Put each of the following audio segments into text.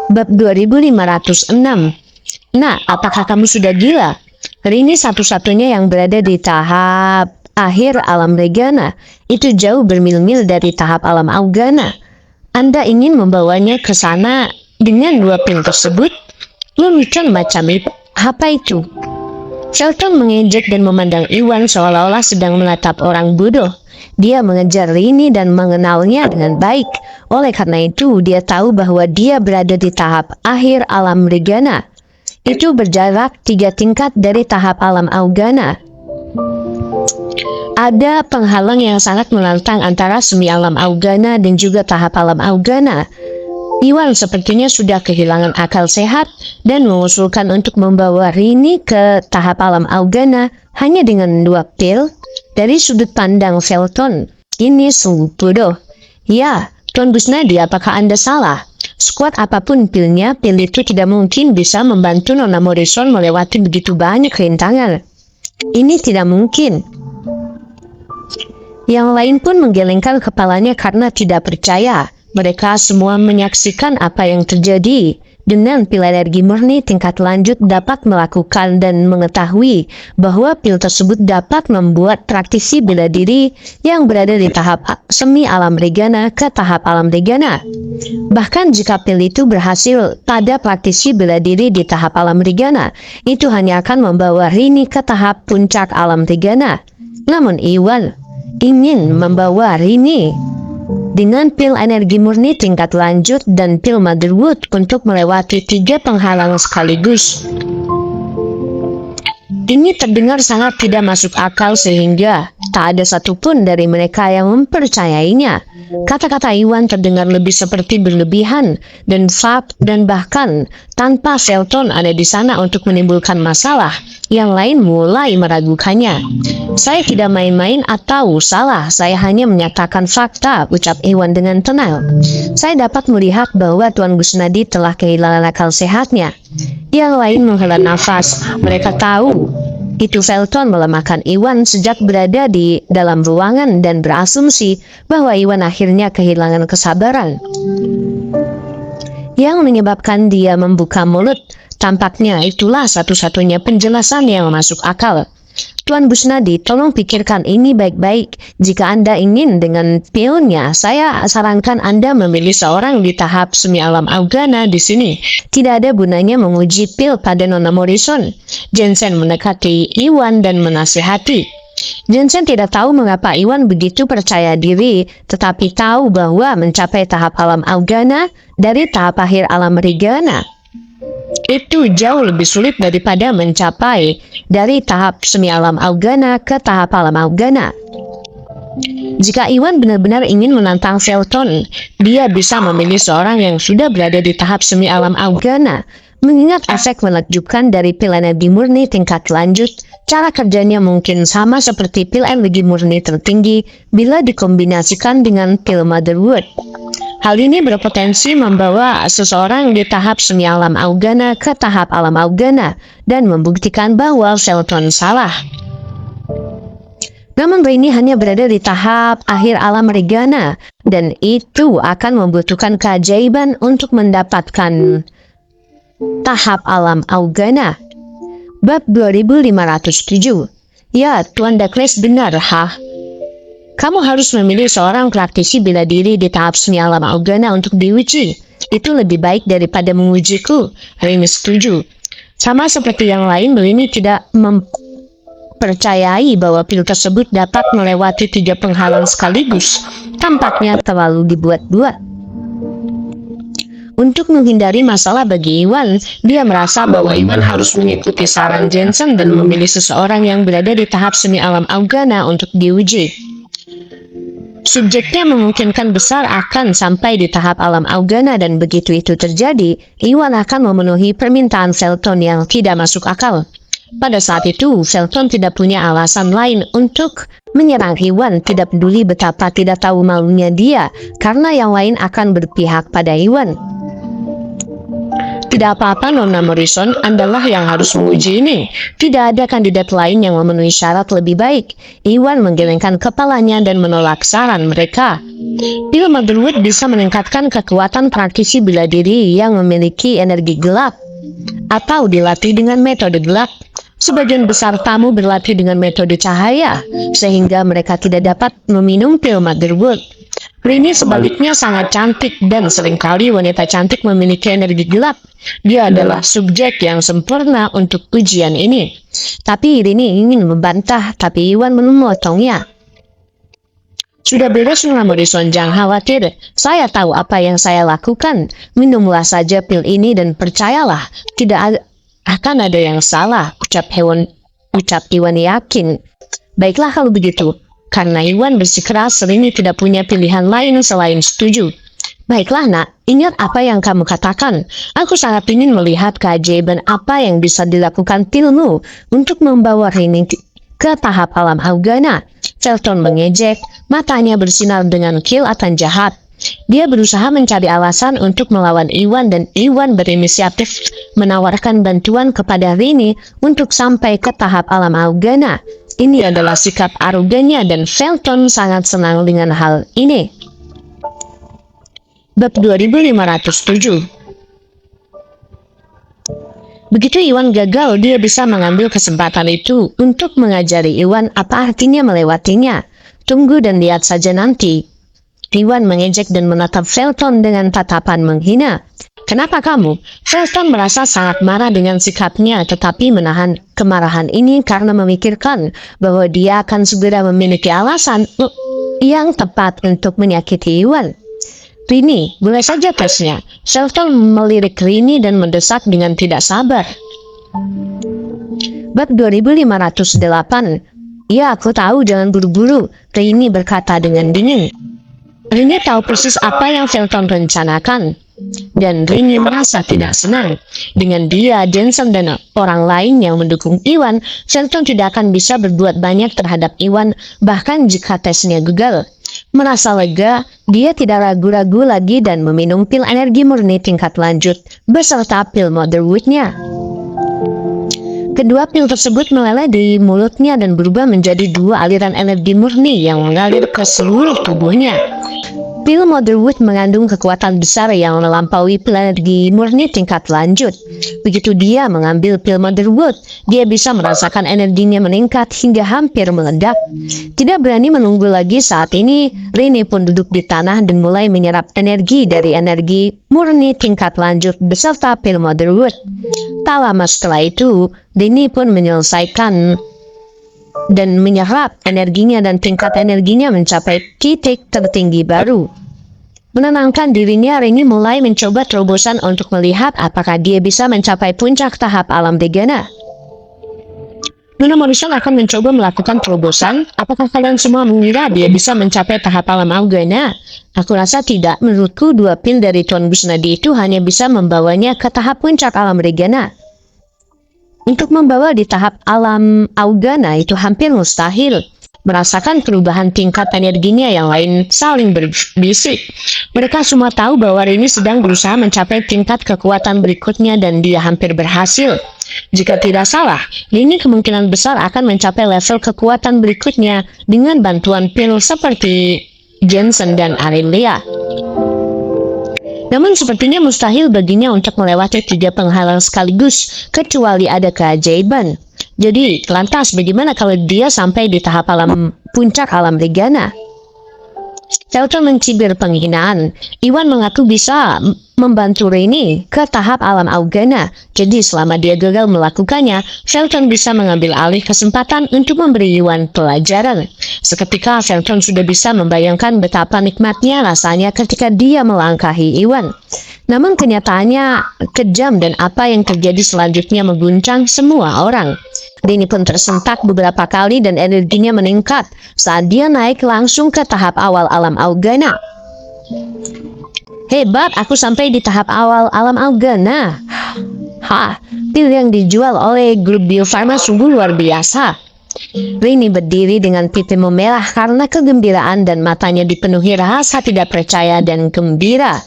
Bab 2506. Nah, apakah kamu sudah gila? Rini satu-satunya yang berada di tahap akhir alam Regana. Itu jauh bermil-mil dari tahap alam Augana. Anda ingin membawanya ke sana dengan dua pil tersebut? Lelucon macam itu. Apa itu? Shelton mengejek dan memandang Iwan seolah-olah sedang menatap orang bodoh. Dia mengejar Rini dan mengenalnya dengan baik. Oleh karena itu, dia tahu bahwa dia berada di tahap akhir alam Regana. Itu berjarak 3 tingkat dari tahap alam Augana. Ada penghalang yang sangat menantang antara semi alam Augana dan juga tahap alam Augana. Iwan sepertinya sudah kehilangan akal sehat dan mengusulkan untuk membawa Rini ke tahap alam Augana hanya dengan 2 pil. Dari sudut pandang Shelton, ini sungguh bodoh. Ya, Tuan Busnadi, apakah Anda salah? Sekuat apapun pilnya, pil itu tidak mungkin bisa membantu Nona Morrison melewati begitu banyak rintangan. Ini tidak mungkin. Yang lain pun menggelengkan kepalanya karena tidak percaya. Mereka semua menyaksikan apa yang terjadi. Dengan pil energi murni tingkat lanjut dapat melakukan dan mengetahui bahwa pil tersebut dapat membuat praktisi bela diri yang berada di tahap semi alam Regana ke tahap alam Regana. Bahkan jika pil itu berhasil pada praktisi bela diri di tahap alam Regana, itu hanya akan membawa Rini ke tahap puncak alam Regana. Namun Iwan ingin membawa Rini dengan pil energi murni tingkat lanjut dan pil Motherwood untuk melewati 3 penghalang sekaligus. Ini terdengar sangat tidak masuk akal sehingga tak ada satupun dari mereka yang mempercayainya. Kata-kata Iwan terdengar lebih seperti berlebihan dan bahkan tanpa Shelton ada di sana untuk menimbulkan masalah, yang lain mulai meragukannya. Saya tidak main-main atau salah, saya hanya menyatakan fakta, ucap Iwan dengan tenang. Saya dapat melihat bahwa Tuan Busnadi telah kehilangan akal sehatnya. Yang lain menghela nafas, mereka tahu itu Shelton melemahkan Iwan sejak berada di dalam ruangan dan berasumsi bahwa Iwan akhirnya kehilangan kesabaran. Yang menyebabkan dia membuka mulut, tampaknya itulah satu-satunya penjelasan yang masuk akal. Tuan Busnadi, tolong pikirkan ini baik-baik. Jika Anda ingin dengan pilnya, saya sarankan Anda memilih seorang di tahap semi alam Augana di sini. Tidak ada gunanya menguji pil pada Nona Morrison. Jensen mendekati Iwan dan menasihati. Jensen tidak tahu mengapa Iwan begitu percaya diri, tetapi tahu bahwa mencapai tahap alam Augana dari tahap akhir alam Regana itu jauh lebih sulit daripada mencapai dari tahap semi alam Augana ke tahap alam Augana. Jika Iwan benar-benar ingin menantang Shelton, dia bisa memilih seorang yang sudah berada di tahap semi alam Augana. Mengingat efek menakjubkan dari pil energi murni tingkat lanjut, cara kerjanya mungkin sama seperti pil energi murni tertinggi bila dikombinasikan dengan pil Motherwood. Hal ini berpotensi membawa seseorang di tahap semi alam Augana ke tahap alam Augana dan membuktikan bahwa Shelton salah. Namun Rini hanya berada di tahap akhir alam Regana dan itu akan membutuhkan keajaiban untuk mendapatkan tahap alam Augana. Bab 2507. Ya, Tuan Douglas benar, Kamu harus memilih seorang praktisi bela diri di tahap semi alam Augana untuk diuji. Itu lebih baik daripada mengujiku. Rini setuju. Sama seperti yang lain, Rini tidak mempercayai bahwa pil tersebut dapat melewati 3 penghalang sekaligus. Tampaknya terlalu dibuat-buat. Untuk menghindari masalah bagi Iwan, dia merasa bahwa Iwan harus mengikuti saran Jensen dan memilih seseorang yang berada di tahap semi alam Augana untuk diuji. Subjeknya memungkinkan besar akan sampai di tahap alam Augana dan begitu itu terjadi, Iwan akan memenuhi permintaan Shelton yang tidak masuk akal. Pada saat itu, Shelton tidak punya alasan lain untuk menyerang Iwan, tidak peduli betapa tidak tahu malunya dia, karena yang lain akan berpihak pada Iwan. Tidak apa-apa, Nona Morrison, Andalah yang harus menguji ini. Tidak ada kandidat lain yang memenuhi syarat lebih baik. Iwan menggelengkan kepalanya dan menolak saran mereka. Pil Motherwood bisa meningkatkan kekuatan praktisi bela diri yang memiliki energi gelap, atau dilatih dengan metode gelap. Sebagian besar tamu berlatih dengan metode cahaya, sehingga mereka tidak dapat meminum pil Motherwood. Rini sebaliknya sangat cantik dan seringkali wanita cantik memiliki energi gelap. Dia adalah subjek yang sempurna untuk ujian ini. Tapi Rini ingin membantah, tapi Iwan memotongnya. Sudah beres, Nona Morrison, jangan khawatir. Saya tahu apa yang saya lakukan. Minumlah saja pil ini dan percayalah, tidak akan ada yang salah, ucap Iwan yakin. Baiklah kalau begitu. Karena Iwan bersikeras, Rini tidak punya pilihan lain selain setuju. Baiklah nak, ingat apa yang kamu katakan. Aku sangat ingin melihat keajaiban apa yang bisa dilakukan pilmu untuk membawa Rini ke tahap alam Augana. Felton mengejek, matanya bersinar dengan kilatan jahat. Dia berusaha mencari alasan untuk melawan Iwan dan Iwan berinisiatif menawarkan bantuan kepada Rini untuk sampai ke tahap alam Augana. Ini adalah sikap arogannya dan Felton sangat senang dengan hal ini. Bab 2507. Begitu Iwan gagal, dia bisa mengambil kesempatan itu untuk mengajari Iwan apa artinya melewatinya. Tunggu dan lihat saja nanti. Iwan mengejek dan menatap Felton dengan tatapan menghina. Kenapa kamu? Felton merasa sangat marah dengan sikapnya, tetapi menahan kemarahan ini karena memikirkan bahwa dia akan segera memiliki alasan yang tepat untuk menyakiti Iwan. Rini, boleh saja tesnya. Felton melirik Rini dan mendesak dengan tidak sabar. Bab 2508. Ya, aku tahu, jangan buru-buru, Rini berkata dengan dingin. Rini tahu persis apa yang Felton rencanakan. Dan Rini merasa tidak senang. Dengan dia, Jensen dan orang lain yang mendukung Iwan, Felton tidak akan bisa berbuat banyak terhadap Iwan, bahkan jika tesnya gagal. Merasa lega, dia tidak ragu-ragu lagi dan meminum pil energi murni tingkat lanjut beserta pil Motherwood-nya. Kedua pil tersebut meleleh di mulutnya dan berubah menjadi dua aliran energi murni yang mengalir ke seluruh tubuhnya. Pil Motherwood mengandung kekuatan besar yang melampaui pil energi murni tingkat lanjut. Begitu dia mengambil pil Motherwood, dia bisa merasakan energinya meningkat hingga hampir meledak. Tidak berani menunggu lagi saat ini, Rini pun duduk di tanah dan mulai menyerap energi dari energi murni tingkat lanjut beserta pil Motherwood. Tak lama setelah itu, Rini pun menyelesaikan dan menyerap energinya dan tingkat energinya mencapai titik tertinggi baru. Menenangkan dirinya, Rini mulai mencoba terobosan untuk melihat apakah dia bisa mencapai puncak tahap alam Degana. Nona Morrison akan mencoba melakukan terobosan. Apakah kalian semua mengira dia bisa mencapai tahap alam Augana? Aku rasa tidak. Menurutku, dua pil dari Tuan Busnadi itu hanya bisa membawanya ke tahap puncak alam Degana. Untuk membawa di tahap alam Augana itu hampir mustahil. Merasakan perubahan tingkat energinya yang lain saling berbisik. Mereka semua tahu bahwa Rini sedang berusaha mencapai tingkat kekuatan berikutnya dan dia hampir berhasil. Jika tidak salah, Rini kemungkinan besar akan mencapai level kekuatan berikutnya dengan bantuan pil seperti Jensen dan Aurelia. Namun sepertinya mustahil baginya untuk melewati 3 penghalang sekaligus, kecuali ada keajaiban. Jadi, lantas bagaimana kalau dia sampai di tahap alam puncak alam Degana? Felton mencibir penghinaan. Iwan mengaku bisa membantu Rini ke tahap alam Augana. Jadi selama dia gagal melakukannya, Felton bisa mengambil alih kesempatan untuk memberi Iwan pelajaran. Seketika Felton sudah bisa membayangkan betapa nikmatnya rasanya ketika dia melangkahi Iwan. Namun kenyataannya kejam dan apa yang terjadi selanjutnya mengguncang semua orang. Rini pun tersentak beberapa kali dan energinya meningkat saat dia naik langsung ke tahap awal alam Augana. Hebat, aku sampai di tahap awal alam Augana. Pil yang dijual oleh grup Bio Farma sungguh luar biasa. Rini berdiri dengan pipi memerah karena kegembiraan dan matanya dipenuhi rasa tidak percaya dan gembira.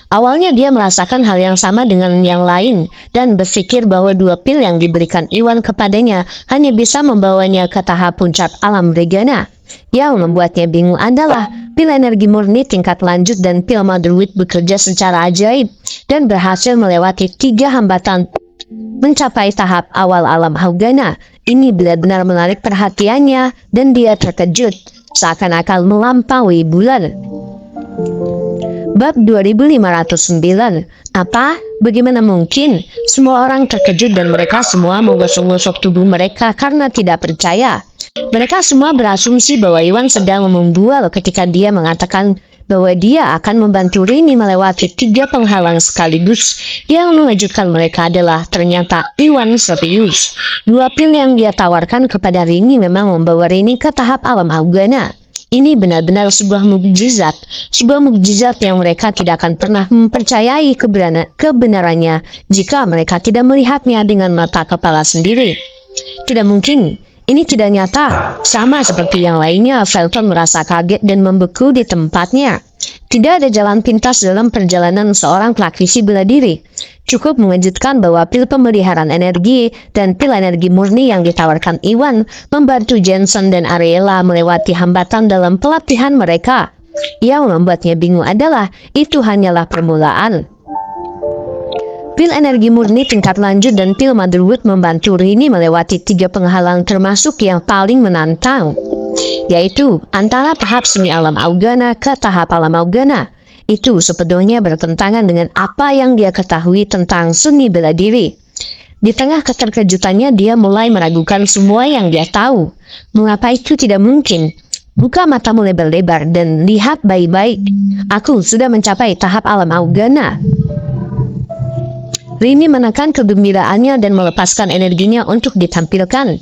Awalnya dia merasakan hal yang sama dengan yang lain dan berpikir bahwa dua pil yang diberikan Iwan kepadanya hanya bisa membawanya ke tahap puncak alam regana. Yang membuatnya bingung adalah pil energi murni tingkat lanjut dan pil Motherwit bekerja secara ajaib dan berhasil melewati 3 hambatan mencapai tahap awal alam Haugana. Ini benar-benar menarik perhatiannya dan dia terkejut seakan-akan melampaui bulan. Bab 2509. Apa? Bagaimana mungkin? Semua orang terkejut dan mereka semua menggosok-gosok tubuh mereka karena tidak percaya. Mereka semua berasumsi bahwa Iwan sedang membual ketika dia mengatakan bahwa dia akan membantu Rini melewati 3 penghalang sekaligus. Yang mengejutkan mereka adalah ternyata Iwan serius. 2 pil yang dia tawarkan kepada Rini memang membawa Rini ke tahap alam Haugana. Ini benar-benar sebuah mukjizat yang mereka tidak akan pernah mempercayai kebenarannya jika mereka tidak melihatnya dengan mata kepala sendiri. Tidak mungkin. Ini tidak nyata. Sama seperti yang lainnya, Felton merasa kaget dan membeku di tempatnya. Tidak ada jalan pintas dalam perjalanan seorang praktisi bela diri. Cukup mengejutkan bahwa pil pemeliharaan energi dan pil energi murni yang ditawarkan Iwan membantu Jensen dan Ariella melewati hambatan dalam pelatihan mereka. Yang membuatnya bingung adalah itu hanyalah permulaan. Pil energi murni tingkat lanjut dan pil Motherwit membantu Rini melewati 3 penghalang termasuk yang paling menantang, yaitu antara tahap semi alam Haugana ke tahap alam Haugana. Itu sepenuhnya bertentangan dengan apa yang dia ketahui tentang seni bela diri. Di tengah keterkejutannya dia mulai meragukan semua yang dia tahu. Mengapa itu tidak mungkin? Buka matamu lebar-lebar dan lihat baik-baik. Aku sudah mencapai tahap alam Haugana. Rini menekan kegembiraannya dan melepaskan energinya untuk ditampilkan.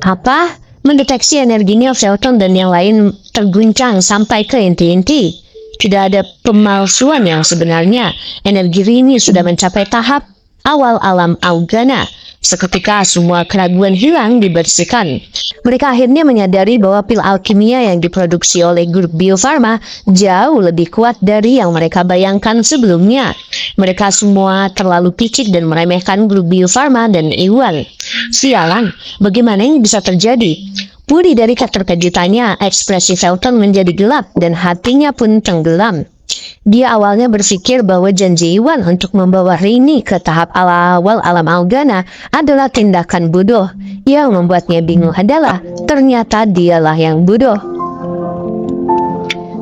Apa? Mendeteksi energinya Felton dan yang lain terguncang sampai ke inti-inti. Tidak ada pemalsuan yang sebenarnya. Energi Rini sudah mencapai tahap awal alam Haugana. Seketika semua keraguan hilang dibersihkan. Mereka akhirnya menyadari bahwa pil alkimia yang diproduksi oleh grup Bio Farma jauh lebih kuat dari yang mereka bayangkan sebelumnya. Mereka semua terlalu picik dan meremehkan grup Bio Farma dan Iwan. Sialan, bagaimana ini bisa terjadi? Pulih dari keterkejutannya, ekspresi Felton menjadi gelap dan hatinya pun tenggelam. Dia awalnya berpikir bahwa janji Iwan untuk membawa Rini ke tahap awal alam Haugana adalah tindakan bodoh. Yang membuatnya bingung adalah ternyata dialah yang bodoh.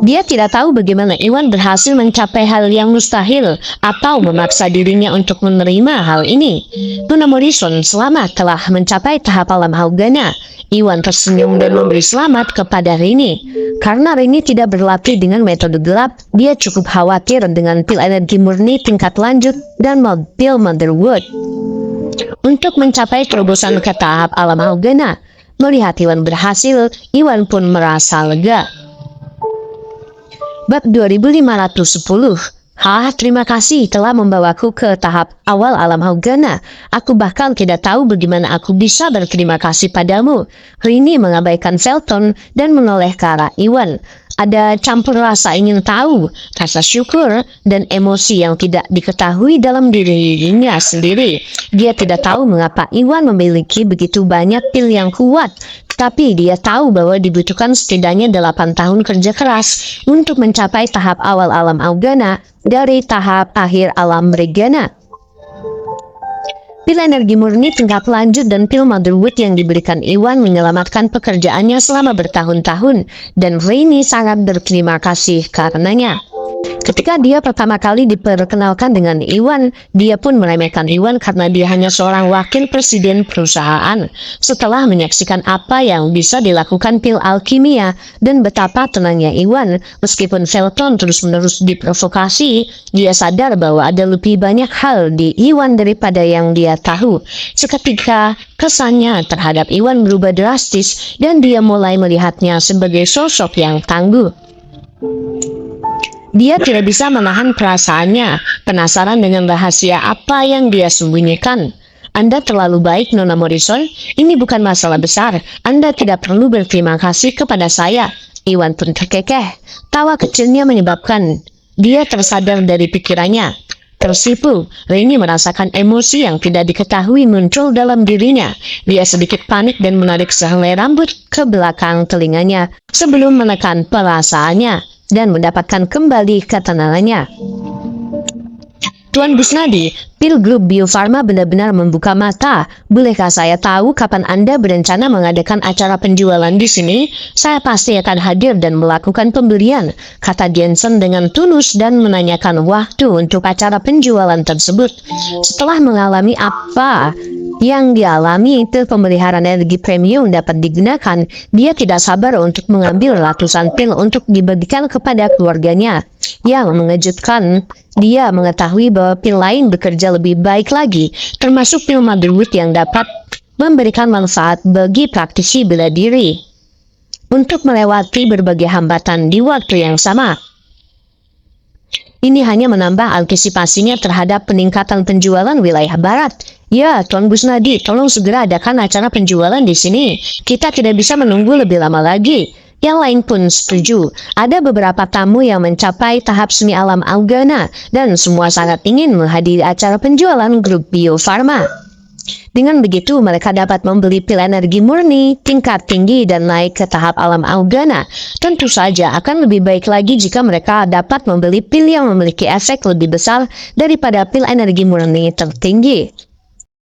Dia tidak tahu bagaimana Iwan berhasil mencapai hal yang mustahil atau memaksa dirinya untuk menerima hal ini. Tuna Morrison selamat telah mencapai tahap alam Haugana. Iwan tersenyum dan memberi selamat kepada Rini. Karena Rini tidak berlatih dengan metode gelap, dia cukup khawatir dengan pil energi murni tingkat lanjut dan pil Motherwit. Untuk mencapai terobosan ke tahap alam Haugana, melihat Iwan berhasil, Iwan pun merasa lega. Bab 2510. Terima kasih telah membawaku ke tahap awal alam Haugana. Aku bahkan tidak tahu bagaimana aku bisa berterima kasih padamu. Rini mengabaikan Felton dan menoleh ke arah Iwan. Ada campur rasa ingin tahu, rasa syukur, dan emosi yang tidak diketahui dalam dirinya sendiri. Dia tidak tahu mengapa Iwan memiliki begitu banyak pil yang kuat. Tapi dia tahu bahwa dibutuhkan setidaknya 8 tahun kerja keras untuk mencapai tahap awal alam Haugana dari tahap akhir alam Regana. Pil energi murni tingkat lanjut dan pil Motherwit yang diberikan Iwan menyelamatkan pekerjaannya selama bertahun-tahun dan Rini sangat berterima kasih karenanya. Ketika dia pertama kali diperkenalkan dengan Iwan, dia pun meremehkan Iwan karena dia hanya seorang wakil presiden perusahaan. Setelah menyaksikan apa yang bisa dilakukan pil alkimia dan betapa tenangnya Iwan, meskipun Felton terus-menerus diprovokasi, dia sadar bahwa ada lebih banyak hal di Iwan daripada yang dia tahu. Seketika, kesannya terhadap Iwan berubah drastis dan dia mulai melihatnya sebagai sosok yang tangguh. Dia tidak bisa menahan perasaannya, penasaran dengan rahasia apa yang dia sembunyikan. Anda terlalu baik, Nona Morrison. Ini bukan masalah besar. Anda tidak perlu berterima kasih kepada saya. Iwan pun terkekeh. Tawa kecilnya menyebabkan dia tersadar dari pikirannya. Tersipu, Rainy merasakan emosi yang tidak diketahui muncul dalam dirinya. Dia sedikit panik dan menarik sehelai rambut ke belakang telinganya sebelum menekan perasaannya dan mendapatkan kembali ketenangannya. Tuan Busnadi, pil grup Bio Farma benar-benar membuka mata. Bolehkah saya tahu kapan Anda berencana mengadakan acara penjualan di sini? Saya pasti akan hadir dan melakukan pembelian, kata Jensen dengan tulus dan menanyakan waktu untuk acara penjualan tersebut. Setelah mengalami apa yang dialami, pil pemeliharaan energi premium dapat digunakan. Dia tidak sabar untuk mengambil ratusan pil untuk dibagikan kepada keluarganya. Yang mengejutkan, dia mengetahui bahwa pil lain bekerja lebih baik lagi, termasuk pil motherwood yang dapat memberikan manfaat bagi praktisi bela diri untuk melewati berbagai hambatan di waktu yang sama. Ini hanya menambah antisipasinya terhadap peningkatan penjualan wilayah barat. Ya, Tuan Busnadi, tolong segera adakan acara penjualan di sini. Kita tidak bisa menunggu lebih lama lagi. Yang lain pun setuju. Ada beberapa tamu yang mencapai tahap semi alam Algana dan semua sangat ingin menghadiri acara penjualan grup Bio Farma. Dengan begitu, mereka dapat membeli pil energi murni tingkat tinggi dan naik ke tahap alam Algana. Tentu saja akan lebih baik lagi jika mereka dapat membeli pil yang memiliki efek lebih besar daripada pil energi murni tertinggi.